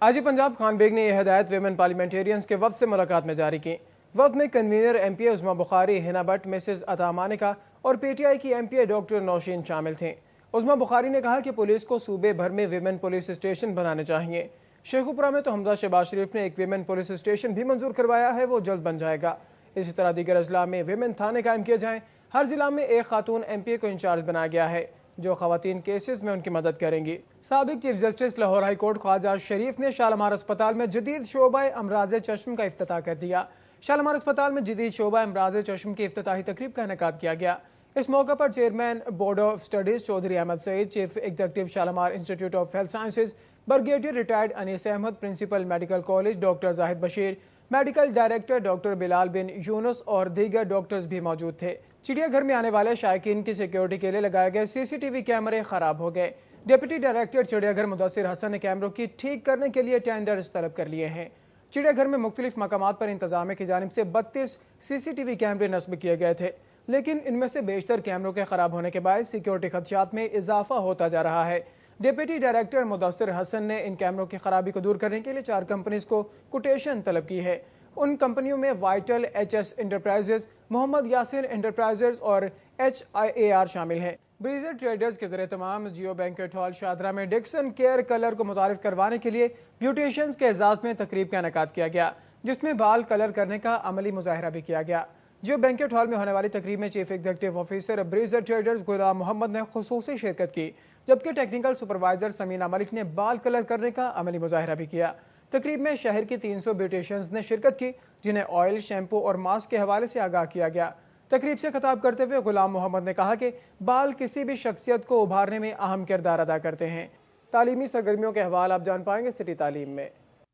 आज ही पंजाब खान बेग ने यह हिदायत वेमेन पार्लियामेंटेरियंस के वफ़द से मुलाकात में जारी की। वफ़द में convener MPA Usma Bukhari, Hina Bhatt, Mrs Ata Manika और PTI की MPA डॉक्टर नौशीन शामिल थे। उस्मा बुखारी ने कहा कि पुलिस को सूबे भर में विमेन पुलिस स्टेशन बनाने चाहिए। शेखुपुरा में तो हमजा शहबाज शरीफ ने एक विमेन पुलिस स्टेशन भी मंजूर करवाया है, वो जल्द बन जाएगा। इसी तरह दीगर अजला में विमेन थाने कायम किए जाएं। हर जिला में एक खातून MPA को इंचार्ज बनाया गया है, जो खवातीन केसेस में उनकी मदद करेंगी। साबिक chief justice Lahore high court Khawaja Sharif ने शालामार अस्पताल में जदीद शोबा अमराज चश्म का इफ्तिताह कर दिया। शालामार अस्पताल में जदीद शोबा अमराज चश्म की इफ्तिताही तकरीब का इनेकाद किया गया। इस मौके पर chairman board of studies Chaudhry Ahmad Saeed, chief executive Shalamar institute of health sciences brigadier retired Anees Ahmad, principal medical college doctor Zahid Bashir, medical director doctor Bilal bin Younus और दीगर डॉक्टर्स भी मौजूद थे। चिड़ियाघर में आने वाले शायकीन की सिक्योरिटी के लिए लगाए गए CCTV कैमरे खराब हो गए, डिप्टी डायरेक्टर चिड़ियाघर मुदस्सिर हसन ने कैमरों की ठीक करने के लिए टेंडर्स तलब कर लिए हैं। चिड़ियाघर में मुख्तलिफ मकामात पर इंतजामिया की जानिब से 32 CCTV कैमरे नस्ब किए गए थे, लेकिन इनमें से बेशतर कैमरों के खराब होने के बाद सिक्योरिटी खदशात में इजाफा होता जा रहा है। डिप्टी डायरेक्टर मुदस्सिर हसन ने इन कैमरों की खराबी को दूर करने के लिए 4 कंपनीज को कोटेशन तलब की है। उन कंपनियों में Vital, HS enterprises, Mohammad Yasin enterprises और HIAR शामिल हैं। ब्रीजर ट्रेडर्स के जरिए तमाम जियो बैंकेट हॉल शादरा में डिक्सन केयर कलर को मुतारिफ करवाने के लिए ब्यूटिशियंस के एजाज में तकरीब का इनेकाद किया गया, जिसमें बाल कलर करने का अमली मुजाहरा भी किया गया। जियो बैंकेट हॉल में होने वाली तकरीब में chief executive officer Breezer traders Ghulam Mohammad ने खुसूसी शिरकत की, जबकि टेक्निकल सुपरवाइजर समीना मलिक ने बाल कलर करने का अमली मुजाहरा भी किया। तकरीब में शहर की 300 ब्यूटिशियंस ने शिरकत की, जिन्हें ऑयल, शैम्पू और मास्क के हवाले से आगाह किया गया। तकरीब से खिताब करते हुए गुलाम मोहम्मद ने कहा कि बाल किसी भी शख्सियत को उभारने में अहम किरदार अदा करते हैं। तालीमी सरगर्मियों के हवाले आप जान पाएंगे सिटी तालीम में।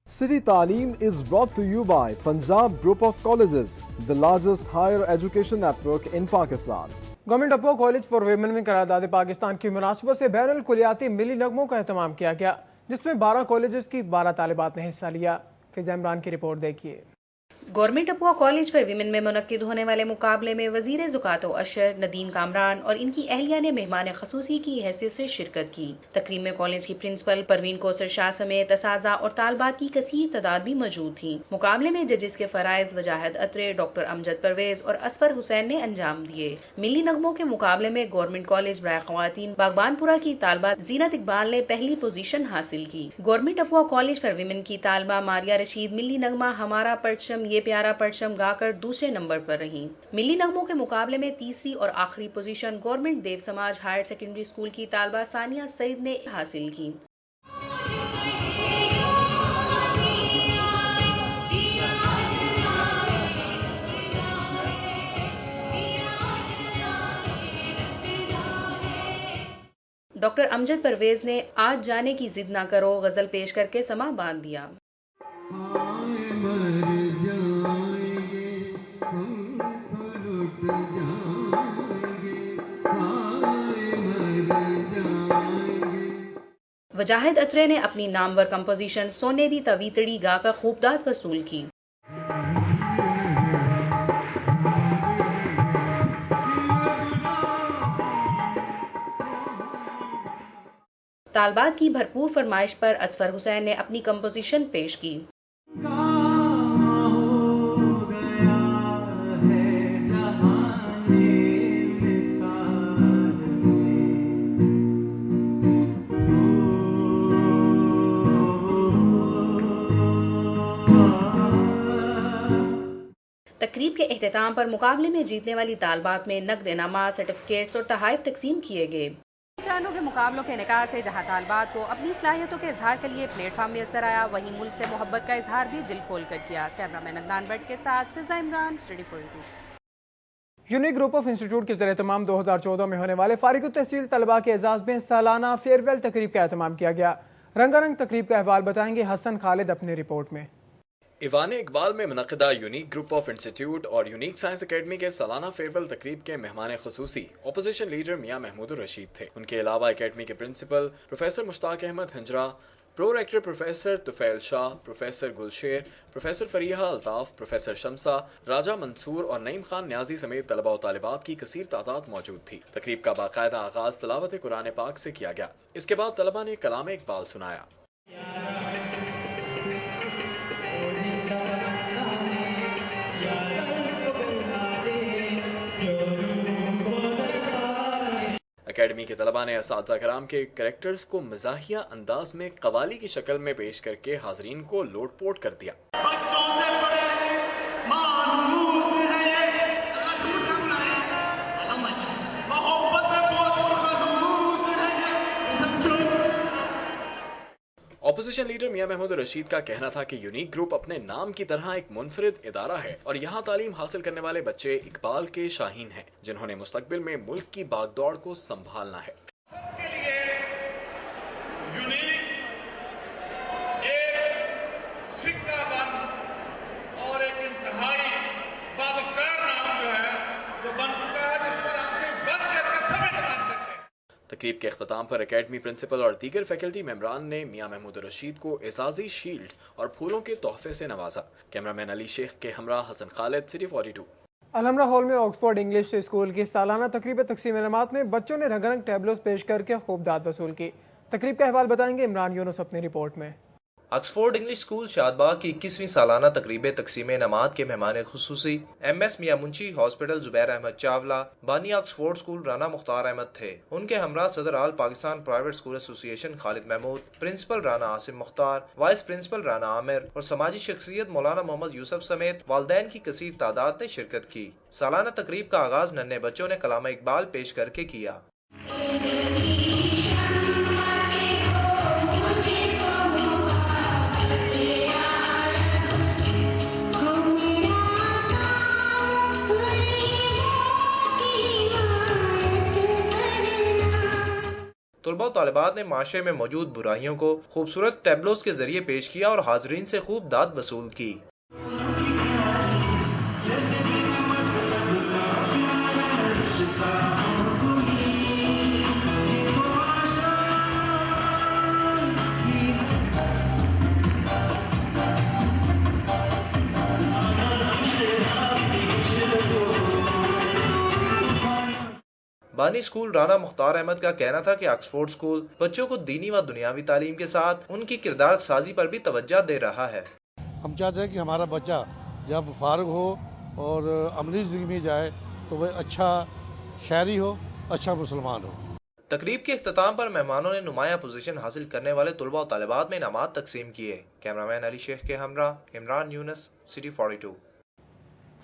City Taaleem is brought to you by Punjab Group of Colleges, the largest higher education network in Pakistan. Government Oppo college for women में करारदाद पाकिस्तान की मुनासबत से बैनुल कुलियाती मिली नगमों का एहतमाम किया गया, जिसमें 12 कॉलेजेस की 12 तालिबात ने हिस्सा लिया। फिजा इमरान की रिपोर्ट देखिए। Government Oppo college for women में मुनक्किद होने वाले मुकाबले में वजीर ज़कात अशर नदीम कामरान और इनकी अहलिया ने मेहमान खसूसी की हैसियत से शिरकत की। तकरीब में कॉलेज की प्रिंसिपल परवीन कौसर शाह समेत असातिज़ा और तालबात की कसीर तादाद भी मौजूद थी। मुकाबले में जजिस के फराइज वजाहत अत्रे, डॉक्टर अमजद परवेज और असफर हुसैन ने अंजाम दिए। मिली नगमों के मुकाबले में गवर्नमेंट कॉलेज बराए ख्वातीन बागबानपुरा की तालबात जीनत इकबाल ने पहली पोजीशन हासिल की। Government Oppo college for women की तालबा मारिया रशीद मिली नगमा हमारा परचम ये प्यारा परचम गाकर दूसरे नंबर पर रही। मिली नगमों के मुकाबले में तीसरी और आखिरी पोजीशन गवर्नमेंट देव समाज हायर सेकेंडरी स्कूल की तालबा सानिया सईद ने हासिल की। डॉक्टर अमजद परवेज ने आज जाने की जिद ना करो गजल पेश करके समा बांध दिया। वजाहिद अत्रे ने अपनी नामवर कंपोजिशन सोने दी तवीतड़ी गाकर खूबदाद वसूल की। तालबात की भरपूर फरमाइश पर असफर हुसैन ने अपनी कंपोजिशन पेश की। तकरीब के एहतिताम पर मुकाबले में जीतने वाली तालबात में नकद इनामात, सर्टिफिकेट्स और तहाइफ तकसीम किए गए। खिलाड़ियों के मुकाबलों के निकाह से जहां तालबात को अपनी सलाहियतों के इजहार के लिए प्लेटफॉर्म मैसर आया, वहीं मुल्क से मोहब्बत का इजहार भी दिल खोल कर किया। कैमरामैन अदनान भट्ट के साथ Fiza Imran, study for you. Unique group of institute के ज़रिए तमाम 2014 में होने वाले फारिग तहसील तलबा के एजाज में सालाना फेयरवेल तकरीब का एहतमाम किया गया। रंगारंग तकरीब का अहवाल बताएंगे हसन खालिद अपनी रिपोर्ट में। ईवान इकबाल में मुनक़दा यूनिक ग्रुप ऑफ इंस्टीट्यूट और यूनिक साइंस अकेडमी के सालाना फेयरवेल तकरीब के मेहमान खसूसी अपोजिशन लीडर मियां महमूद रशीद थे। उनके अलावा अकेडमी के principal professor Mushtaq Ahmad Hanjra, pro rector professor Tufail Shah, professor Gulsher, professor Fariha Altaf, professor Shamsa, Raja Mansoor और नईम खान न्याजी समेत तलबा और तालिबात की कसीर तादाद मौजूद थी। तकरीब का बाकायदा आगाज तिलावत कुरान पाक से किया गया। इसके बाद तलबा ने कलाम इकबाल सुनाया। अकेडमी के तलबा ने असातिज़ा कराम के करैक्टर्स को मज़ाहिया अंदाज में कवाली की शक्ल में पेश करके हाजरीन को लोटपोट कर दिया। ऑपोजिशन लीडर मियां महमूद रशीद का कहना था कि यूनिक ग्रुप अपने नाम की तरह एक मुनफरिद इदारा है और यहाँ तालीम हासिल करने वाले बच्चे इकबाल के शाहीन हैं, जिन्होंने मुस्तकबिल में मुल्क की बागदौड़ को संभालना है। सबके लिए यूनिक एक सिक्का बन और एक इंतहाई बावकार नाम जो है वो बन चुका है, जिस पर आंखें बंद करके सब एतमाद करते हैं। तकरीब के अख्ताम पर अकेडमी प्रिंसिपल और दीगर फैकल्टी मेंबरान ने मियां महमूद रशीद को एजाजी शील्ड और फूलों के तोहफे से नवाजा। कैमरामैन अली शेख के हमरा हसन खालिद, सिटी 42। अलहमरा हॉल में ऑक्सफोर्ड इंग्लिश स्कूल की सालाना तकरीब तकसीम इनामात में बच्चों ने रंगारंग टैबलोस पेश करके खूब दाद वसूल की। तकरीब का अहवाल बताएंगे इमरान यूनुस अपनी रिपोर्ट में। ऑक्सफोर्ड इंग्लिश स्कूल शादबाग की 21वीं सालाना तकरीब तकसीम इनामात के मेहमान खुसूसी MS मियां मुंशी हॉस्पिटल जुबैर अहमद चावला, बानी ऑक्सफोर्ड स्कूल राना मुख्तार अहमद थे। उनके हमरा सदर all Pakistan private school association Khalid Mahmood, principal Rana Asim Mukhtar, vice principal Rana Aamir और समाजी शख्सियत मौलाना मोहम्मद यूसुफ समेत वालदैन की कसीर तादाद ने शिरकत की। सालाना तकरीब का आगाज नन्हे बच्चों ने कलाम इकबाल पेश करके किया। तलबा तालिबात ने माशरे में मौजूद बुराइयों को खूबसूरत टैबलोस के जरिए पेश किया और हाजरीन से खूब दाद वसूल की। बानी स्कूल राना मुख्तार अहमद का कहना था कि ऑक्सफोर्ड स्कूल बच्चों को दीनी व दुनियावी तालीम के साथ उनकी किरदार साजी पर भी तवज्जो दे रहा है। हम चाहते हैं कि हमारा बच्चा जब फारिग हो और अमली ज़िंदगी में जाए तो वह अच्छा शहरी हो, अच्छा मुसलमान हो। तकरीब के इख्तिताम पर मेहमानों ने नुमाया पोजीशन हासिल करने वाले तलबा और तालिबात में इनामात तकसीम किए। कैमरामैन अली शेख के हमरा Imran Yunus, city 42।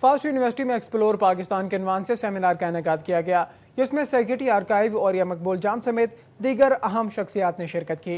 Fast university में एक्सप्लोर पाकिस्तान के अनवान से सेमिनार का इनेकाद किया गया, जिसमें सेक्रेटरी आर्काइव और या मकबूल जान समेत दीगर अहम शख्सियात ने शिरकत की।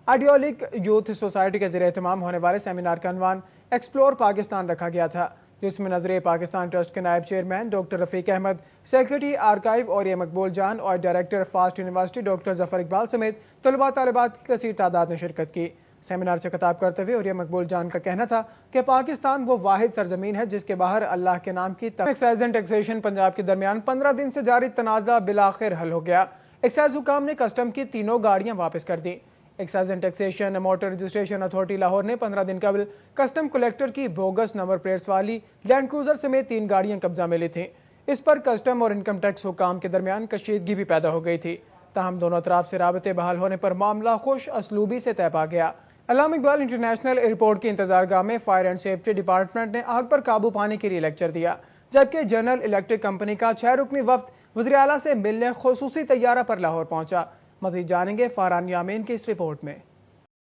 आइडियोलिक यूथ सोसाइटी के ज़रिए एहतमाम होने वाले सेमिनार का अनवान एक्सप्लोर पाकिस्तान रखा गया था, जिसमें नजर पाकिस्तान ट्रस्ट के नायब chairman doctor Rafique Ahmad, secretary archive और या मकबूल जान और director FAST university doctor Zafar Iqbal समेत तलबा तालिबात की कसीर तादाद ने शिरकत की। सेमिनार से खिताब करते हुए और यह मकबूल जान का कहना था कि पाकिस्तान वो वाहिद सरजमीन है जिसके बाहर अल्लाह के नाम की एक्साइज एंड टैक्सेशन पंजाब के दरमियान 15 दिन से जारी तनाज़ा बिलाखिर हल हो गया। एक्साइज हुकाम ने कस्टम की 3 गाड़ियां वापस कर दी। Excise and taxation motor registration authority Lahore ने 15 दिन कबल कस्टम कलेक्टर की बोगस नंबर प्लेट्स वाली लैंड क्रूजर समेत 3 गाड़ियां कब्जा में ली थी। इस पर कस्टम और इनकम टैक्स हुकाम के दरमियान कशीदगी भी पैदा हो गई थी। ताहम दोनों तरफ से राबते बहाल होने पर मामला खुश असलूबी से तय पा गया। अल्लामा इकबाल इंटरनेशनल एयरपोर्ट की इंतजारगाह में फायर एंड सेफ्टी डिपार्टमेंट ने आग पर काबू पाने के लिए लेक्चर दिया, जबकि जनरल इलेक्ट्रिक कंपनी का 6 रुकनी वफ्द वज़ीर आला से मिलने खुसूसी तैयारा पर लाहौर पहुंचा। मज़ीद जानेंगे फरहान यामीन की इस रिपोर्ट में।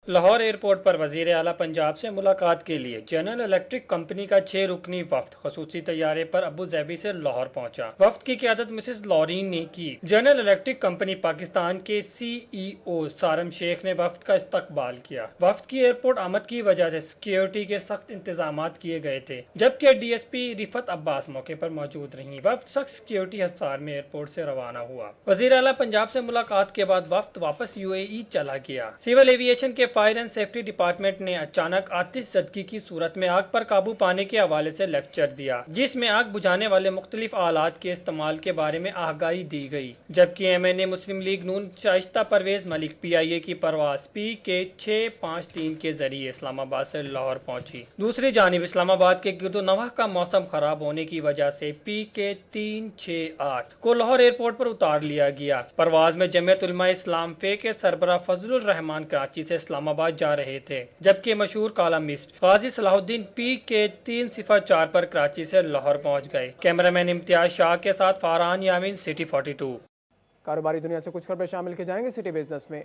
लाहौर एयरपोर्ट पर वज़ीर आला पंजाब से मुलाकात के लिए जनरल इलेक्ट्रिक कंपनी का 6 रुकनी वफ्द खसूसी तैयारे पर अबू ज़ैबी से लाहौर पहुंचा। वफ्द की क़यादत मिसेस लॉरीन ने की। जनरल इलेक्ट्रिक कंपनी पाकिस्तान के CEO सारम शेख ने वफ्द का इस्तकबाल किया। वफ्द की एयरपोर्ट आमद की वजह से सिक्योरिटी के सख्त इंतजाम किए गए थे, जबकि DSP रिफत अब्बास मौके पर मौजूद रही। वफ्द सख्त सिक्योरिटी हिसार में एयरपोर्ट से रवाना हुआ। वज़ीर आला पंजाब से मुलाकात के बाद वफ्द वापस UAE चला गया। सिविल एविएशन के फायर एंड सेफ्टी डिपार्टमेंट ने अचानक आतिश ज़दगी की सूरत में आग पर काबू पाने के हवाले से लेक्चर दिया, जिसमें आग बुझाने वाले मुख्तलिफ आलात के इस्तेमाल के बारे में आगाही दी गई। जबकि MNA मुस्लिम लीग नून शाइस्ता परवेज मलिक PIA की परवाज PK 653 के जरिए इस्लामाबाद से लाहौर पहुंची। दूसरी जानिब इस्लामाबाद के गिरदोनवाह का मौसम खराब होने की वजह से PK 368 को लाहौर एयरपोर्ट पर उतार लिया गया। परवाज में जमीयत उलमा इस्लाम फे के सरबराह फजलुर रहमान कराची से इस्लामाबाद जा रहे थे, जबकि मशहूर कालामिस्ट गाजी सलाहुद्दीन PK 304 पर कराची से लाहौर पहुंच गए। कैमरामैन इम्तियाज शाह के साथ फरहान यामीन, सिटी 42। कारोबारी दुनिया से कुछ खबरें शामिल की जाएंगे सिटी बिजनेस में।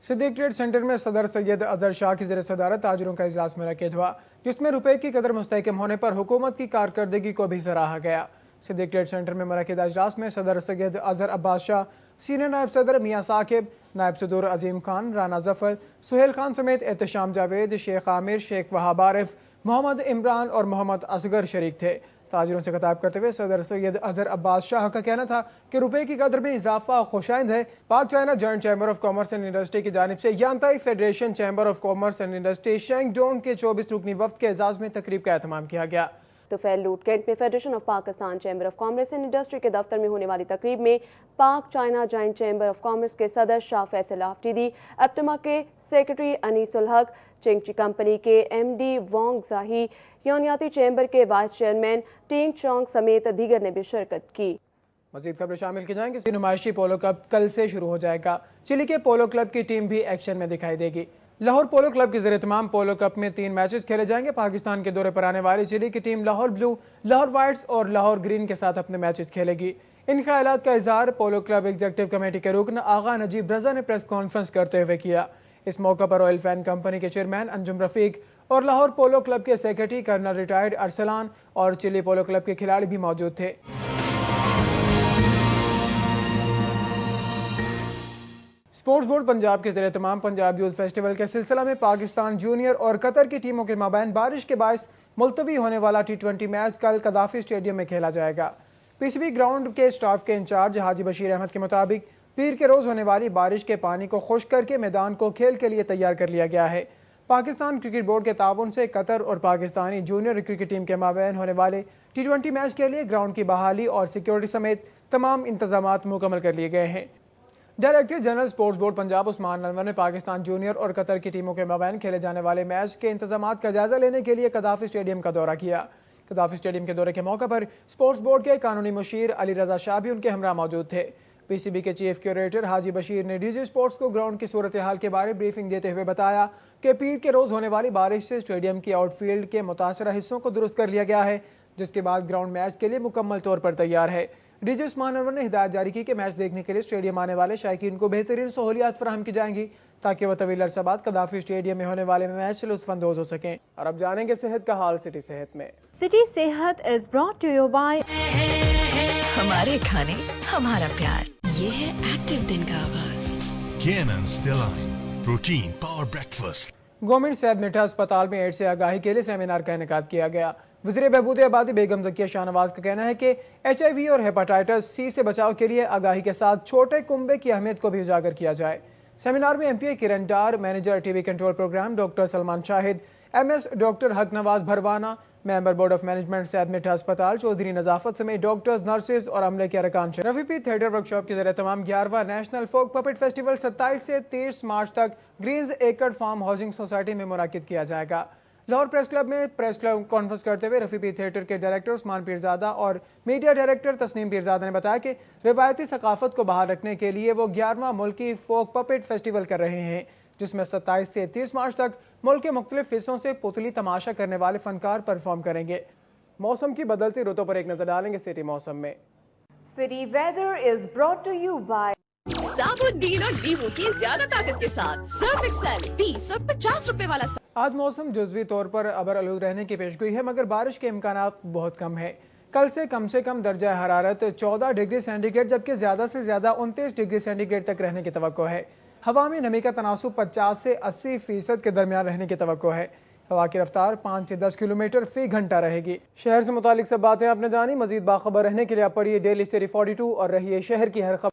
सिद्दीक ट्रेड सेंटर में सदर सैयद अजहर शाह की ज़ेर सदारत ताजरों का इजलास मुनक्किद हुआ, जिसमें रुपए की कदर मुस्तहकम होने पर हुकूमत की कारकर्दगी को भी सराहा गया। सिद्दीक ट्रेड सेंटर में मुनक्किद इजलास में सदर सैयद अजहर अब्बास शाह, सीनियर नायब सदर मियाँ साकिब, नायब सदर अजीम खान, राना जफर, सुहेल खान समेत एहतशाम जावेद, शेख आमिर, शेख वहाब आरिफ, मोहम्मद इमरान और मोहम्मद असगर शरीक थे। ताजिरों से खिताब करते हुए सदर सैयद अजहर अब्बास शाह का कहना था कि रुपए की कदर में इजाफा खुशाइंद है। Pak China joint chamber of commerce and industry की जानिब से Yantai federation chamber of commerce and industry Shandong के 24 रुकनी वफ्द के एजाज में तकरीब का एहतमाम किया गया। तुफैल लूट कैंट में federation of Pakistan chamber of commerce and industry के दफ्तर में होने वाली तकरीब में पाक China joint chamber of commerce के सदर शाह फैसल आफरीदी, एप्टमा के सेक्रेटरी अनीसुल हक, चिंगची कंपनी के एमडी वोंग जाही, योनियाती चैम्बर के वाइस चेयरमैन टिंग चोंग समेत दीगर ने भी शिरकत की। मजीद खबरें शामिल की जाएंगी। नुमाइशी पोलो कप कल से शुरू हो जाएगा। चिली के पोलो क्लब की टीम भी एक्शन में दिखाई देगी। लाहौर पोलो क्लब के ज़रिए-ए-तमाम पोलो कप में 3 मैचेस खेले जाएंगे। पाकिस्तान के दौरे पर आने वाली चिली की team Lahore blue, Lahore whites और लाहौर ग्रीन के साथ अपने मैचेस खेलेगी। इन ख्यालात का इजहार पोलो क्लब एग्जीक्यूटिव कमेटी के रुकन आगा नजीब रजा ने प्रेस कॉन्फ्रेंस करते हुए किया। इस मौका पर रॉयल फैन कंपनी के चेयरमैन अंजुम रफीक और लाहौर पोलो क्लब के सेक्रेटरी कर्नल रिटायर्ड अरसलान और चिली पोलो क्लब के खिलाड़ी भी मौजूद थे। स्पोर्ट्स बोर्ड पंजाब के ज़रिए तमाम पंजाब यूथ फेस्टिवल के सिलसिला में पाकिस्तान जूनियर और कतर की टीमों के माबैन बारिश के बायस मुलतवी होने वाला T20 मैच कल कदाफी स्टेडियम में खेला जाएगा। पीसीबी ग्राउंड के स्टाफ के इंचार्ज हाजी बशीर अहमद के मुताबिक पीर के रोज होने वाली बारिश के पानी को खुश्क करके मैदान को खेल के लिए तैयार कर लिया गया है। पाकिस्तान क्रिकेट बोर्ड के ताउन से कतर और पाकिस्तानी जूनियर क्रिकेट टीम के माबैन होने वाले T20 मैच के लिए ग्राउंड की बहाली और सिक्योरिटी समेत तमाम इंतजामात मुकम्मल कर लिए गए हैं। Director general sports board Punjab Usman Anwar ने पाकिस्तान जूनियर और कतर की टीमों के माबैन खेले जाने वाले मैच के इंतजामात का जायजा लेने के लिए कदाफी स्टेडियम का दौरा किया। कदाफी स्टेडियम के दौरे के मौके पर स्पोर्ट्स बोर्ड के कानूनी मुशीर अली रजा शाह भी उनके हमरा मौजूद थे। पीसीबी के चीफ क्यूरेटर हाजी बशीर ने डीजी स्पोर्ट्स को ग्राउंड की सूरत हाल के बारे ब्रीफिंग देते हुए बताया कि पीर के रोज होने वाली बारिश से स्टेडियम के आउटफील्ड के मुतासरा हिस्सों को दुरुस्त कर लिया गया है, जिसके बाद ग्राउंड मैच के लिए मुकम्मल तौर पर तैयार है। डीजी उस्मान अनवर ने हिदायत जारी की कि मैच देखने के लिए स्टेडियम आने वाले शायकीन को बेहतरीन सहूलियात फराहम की जाएंगी ताकि वह तवील अरसा बाद कदाफी स्टेडियम में होने वाले मैच से लुत्फानंदोज हो सकें। और अब जानेंगे सेहत का हाल सिटी सेहत में। City Sehat is brought to you by हमारे खाने हमारा प्यार। ये है एक्टिव दिन का आवाज। Canon Stelline protein power breakfast. Government सेहत मिठा अस्पताल में एड्स से आगाही के लिए सेमिनार का इनेकाद किया गया। वज़ीर बहबूद आबादी बेगम ज़किया शाहनवाज का कहना है कि HIV और हेपेटाइटिस C से बचाव के लिए आगाही के साथ छोटे कुंबे की अहमियत को भी उजागर किया जाए। सेमिनार में MPA Kiran Dar, manager TB control program doctor Salman Shahid, MS doctor Haq Nawaz Bharwana, member board of management सेहत मिठा अस्पताल चौधरी नजाफत समेत डॉक्टर्स, नर्सेज और अमले के अरकान। रफीपी थिएटर वर्कशॉप के जरिए तमाम 11वां नेशनल फोक पपेट फेस्टिवल 27 से 30 मार्च तक ग्रीन्स एकड़ फार्म हाउसिंग सोसाइटी में मुनाकिद किया जाएगा। लाहौर प्रेस क्लब में प्रेस क्लब कॉन्फ्रेंस करते हुए रफीपी थिएटर के डायरेक्टर उस्मान पीरजादा और मीडिया डायरेक्टर तस्नीम पीरजादा ने बताया कि रिवायती सकाफत को बहाल रखने के लिए वो 11वां मुल्की फोक पपेट फेस्टिवल कर रहे हैं, जिसमें 27 से 30 मार्च तक मुल्क के मुख्तलिफ हिस्सों से पुतली तमाशा करने वाले फनकार परफॉर्म करेंगे। मौसम की बदलती रुतों पर एक नजर डालेंगे सिटी मौसम में। City weather is brought to you by साबुन डीन और नींबू की ज्यादा ताकत के साथ सर्फ एक्सेल 20 और 50 रुपए वाला। आज मौसम जुज़वी तौर पर अबर आलूद रहने की पेशगोई है, मगर बारिश के इम्कानात बहुत कम है। कल से कम दर्जा हरारत 14 डिग्री सेंटीग्रेड जबकि ज्यादा से ज्यादा 29 डिग्री सेंटीग्रेड तक रहने की तवक्को है। हवा में नमी का तनासुब 50 से 80% के दरमियान रहने की तवक्को है। हवा की रफ्तार 5 से 10 किलोमीटर फी घंटा रहेगी। शहर से मुतालिक सब बातें आपने जानी। मजीद बाखबर रहने के लिए आप पढ़िए डेली स्टोरी 42 और रहिए शहर की हर खबर।